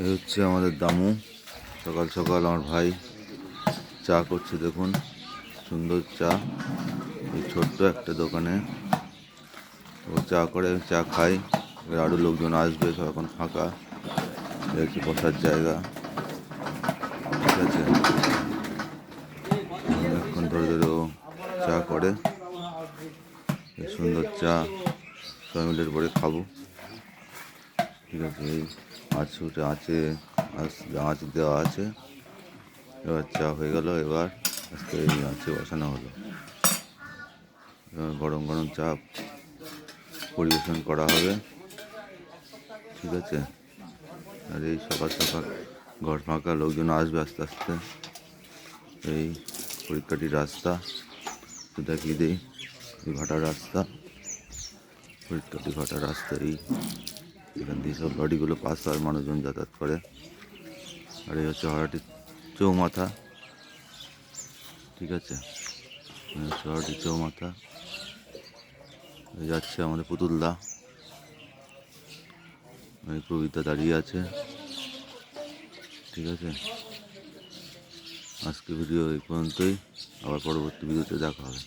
এই হচ্ছে আমাদের দামু। সকাল সকাল আমার ভাই চা করছে, দেখুন সুন্দর চা। এই ছোট্ট একটা দোকানে ও চা করে, চা খাই। আরও লোকজন আসবে, সব এখন ফাঁকা। এই হচ্ছে বসার জায়গা, ঠিক আছে। অনেকক্ষণ ধরে ধরে ও চা করে, এই সুন্দর চা সবাই মিলে পরে খাবো, ঠিক আছে। এই আঁচ দেওয়া আছে। এবার চা হয়ে গেল, এবার আজকে এই আঁচে বসানো হলো। এবার গরম গরম চা পরিবেশন করা হবে, ঠিক আছে। আর এই সকাল সকাল ঘর ফাঁকা, লোকজন আসবে আস্তে আস্তে। এই পরীক্ষাটির রাস্তা দেখিয়ে দিই, এই ঘাটার রাস্তা, পরীক্ষাটি ঘাটার রাস্তা। এই এখান দিয়ে সব লরিগুলো পাস হয়, মানুষজন যাতায়াত করে। আর এই হচ্ছে হরাটির চৌমাথা, ঠিক আছে। হরাটির চৌমাথা যাচ্ছে আমাদের পুতুলদা, এই প্রবীরদা দাঁড়িয়ে আছে, ঠিক আছে। আজকে ভিডিও এই পর্যন্তই, আবার পরবর্তী ভিডিওতে দেখা হবে।